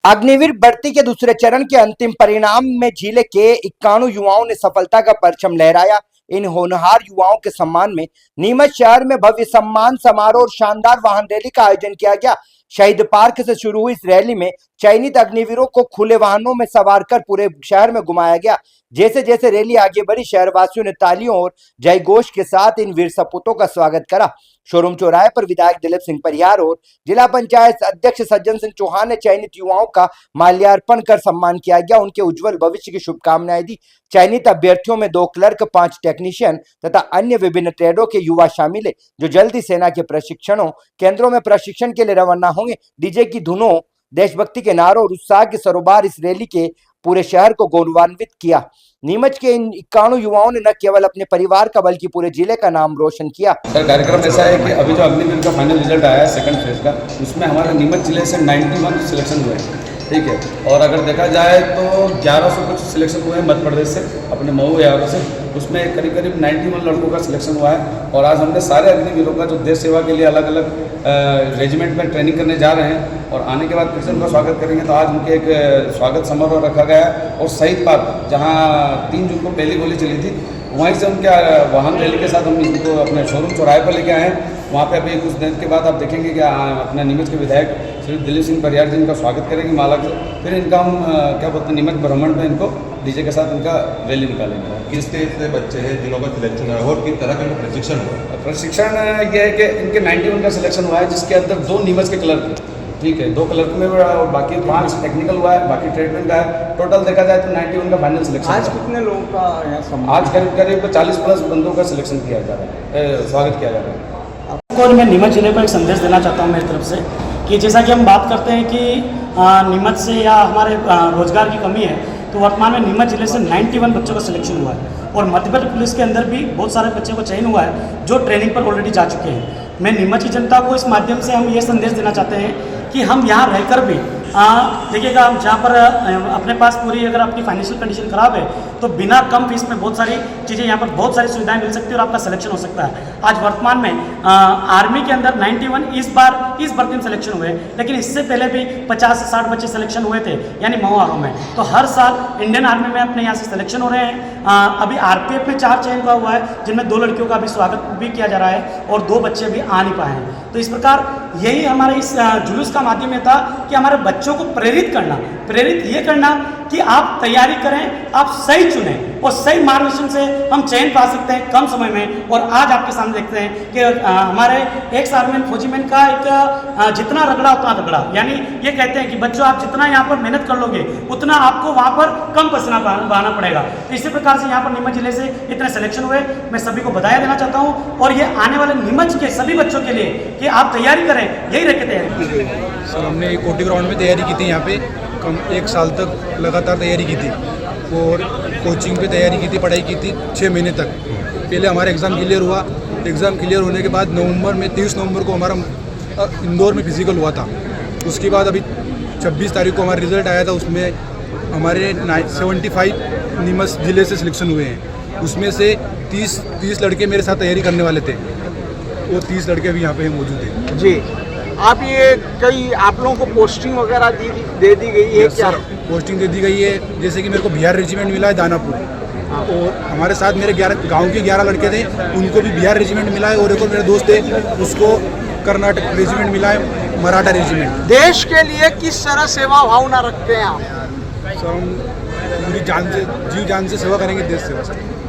अग्निवीर भर्ती के दूसरे चरण के अंतिम परिणाम में जिले के 91 युवाओं ने सफलता का परचम लहराया। इन होनहार युवाओं के सम्मान में नीमच शहर में भव्य सम्मान समारोह और शानदार वाहन रैली का आयोजन किया गया। शहीद पार्क से शुरू हुई इस रैली में चयनित अग्निवीरों को खुले वाहनों में सवार कर पूरे शहर में घुमाया गया। जैसे जैसे रैली आगे बढ़ी, शहरवासियों ने तालियों और जय घोष के साथ इन वीर सपूतों का स्वागत करा। शोरूम चौराहे पर विधायक दिलीप सिंह परिहार और जिला पंचायत अध्यक्ष सज्जन सिंह चौहान ने चयनित युवाओं का माल्यार्पण कर सम्मान किया गया। उनके उज्जवल भविष्य की शुभकामनाएं दी। चयनित अभ्यर्थियों में 2 क्लर्क, 5 टेक्नीशियन तथा अन्य विभिन्न ट्रेडों के युवा शामिल है, जो जल्दी सेना के प्रशिक्षणों केंद्रों में प्रशिक्षण के लिए रवाना होंगे। डीजे की धुनों, देशभक्ति के नारों और उत्साह के सरोबार इस रैली के पूरे शहर को गौरवान्वित किया। नीमच के इन 91 युवाओं ने न केवल अपने परिवार का बल्कि पूरे जिले का नाम रोशन किया। सर, कार्यक्रम ऐसा है कि अभी जो अग्निवीर का फाइनल रिजल्ट आया है सेकंड फेज का, उसमें हमारे नीमच जिले से 91 सिलेक्शन हुए हैं, ठीक है। और अगर देखा जाए तो 1100 कुछ सिलेक्शन हुए हैं मध्य प्रदेश से, अपने मऊ यारों से, उसमें करीब 91 लड़कों का सिलेक्शन हुआ है। और आज हमने सारे अग्निवीरों का जो देश सेवा के लिए अलग अलग रेजिमेंट में ट्रेनिंग करने जा रहे हैं और आने के बाद फिर से उनका स्वागत करेंगे, तो आज उनके एक स्वागत समारोह रखा गया है। और शहीद पार्क, जहाँ 3 जून को पहली गोली चली थी, वहीं से उनके वाहन रैली के साथ हम इनको अपने शोरूम चौराहे पर लेके आए हैं। वहाँ पे अभी कुछ दिन के बाद आप देखेंगे कि अपने नीमच के विधायक श्री दिलीप सिंह परिहार जी इनका स्वागत करेंगे माला से। फिर इनका हम क्या बोलते हैं, नीमच भ्रमण में इनको डीजे के साथ इनका रैली निकालेंगे। किस तरह से बच्चे हैं जिनों का सिलेक्शन है और किस तरह का प्रशिक्षण हुआ? प्रशिक्षण ये है कि इनके 91 का सिलेक्शन हुआ है, जिसके अंदर 2 नीमच के क्लर्क, ठीक है, 2 क्लर्क में और बाकी 5 टेक्निकल हुआ है, बाकी ट्रेडमेंट का है। टोटल देखा जाए तो 91 का फाइनल सिलेक्शन। आज कितने लोगों का यहाँ आज करीब 40+ बंदों का सिलेक्शन किया जा रहा है, स्वागत किया जा रहा है। आपको मैं नीमच जिले को एक संदेश देना चाहता हूँ मेरी तरफ से कि जैसा कि हम बात करते हैं कि नीमच से या हमारे रोजगार की कमी है, तो वर्तमान में नीमच जिले से 91 बच्चों का सिलेक्शन हुआ है और मध्य प्रदेश पुलिस के अंदर भी बहुत सारे बच्चों को चयन हुआ है जो ट्रेनिंग पर ऑलरेडी जा चुके हैं। मैं नीमच की जनता को इस माध्यम से हम ये संदेश देना चाहते हैं कि हम यहाँ रहकर भी देखिएगा, हम जहाँ पर अपने पास पूरी अगर आपकी फाइनेंशियल कंडीशन खराब है तो बिना कम फीस में बहुत सारी चीज़ें यहाँ पर बहुत सारी सुविधाएं मिल सकती है और आपका सिलेक्शन हो सकता है। आज वर्तमान में आर्मी के अंदर 91 इस भर्ती में सिलेक्शन हुए, लेकिन इससे पहले भी 50 से 60 बच्चे सिलेक्शन हुए थे, यानी मऊ आर्मी में। तो हर साल इंडियन आर्मी में अपने यहाँ से सिलेक्शन हो रहे हैं। अभी आरपीएफ में 4 चयन का हुआ है, जिनमें 2 लड़कियों का भी स्वागत भी किया जा रहा है और 2 बच्चे भी आ नहीं पाए हैं। तो इस प्रकार यही हमारे इस जुलूस का माध्यम था कि हमारे बच्चों को प्रेरित ये करना कि आप तैयारी करें, आप सही चुनें और सही मार्गदर्शन से हम चयन पा सकते हैं कम समय में। और आज आपके सामने देखते हैं कि हमारे एक्स आर्मीमैन फौजीमैन का एक जितना रगड़ा उतना रगड़ा, यानी ये कहते हैं कि बच्चों आप जितना यहाँ पर मेहनत कर लोगे उतना आपको वहाँ पर कम पसीना बहाना पड़ेगा। तो इसी प्रकार से यहाँ पर नीमच जिले से इतने सिलेक्शन हुए, मैं सभी को बधाई देना चाहता हूँ। और ये आने वाले नीमच के सभी बच्चों के लिए कि आप तैयारी करें, यही रह के तैयारी। सर, हमने कोटी ग्राउंड में तैयारी की थी, यहाँ पे कम 1 साल तक लगातार तैयारी की थी और कोचिंग पे तैयारी की थी, पढ़ाई की थी 6 महीने तक। पहले हमारा एग्ज़ाम क्लियर हुआ। एग्ज़ाम क्लियर होने के बाद नवंबर में 23 नवंबर को हमारा इंदौर में फिजिकल हुआ था। उसके बाद अभी 26 तारीख को हमारा रिज़ल्ट आया था, उसमें हमारे 75 नीमच जिले से सिलेक्शन हुए हैं। उसमें से 30 लड़के मेरे साथ तैयारी करने वाले थे, वो 30 लड़के अभी यहाँ पे मौजूद हैं। जी, आप ये कई आप लोगों को पोस्टिंग वगैरह दे दी गई है क्या? पोस्टिंग दे दी गई है, जैसे कि मेरे को बिहार रेजिमेंट मिला है दानापुर, और हमारे साथ मेरे 11 गाँव के 11 लड़के थे, उनको भी बिहार रेजिमेंट मिला है। और एक और मेरे दोस्त थे, उसको कर्नाटक रेजिमेंट मिला है, मराठा रेजिमेंट। देश के लिए किस तरह सेवा भावना रखते हैं आप? सर, हम पूरी जान से, जी जान से सेवा करेंगे देश सेवा से।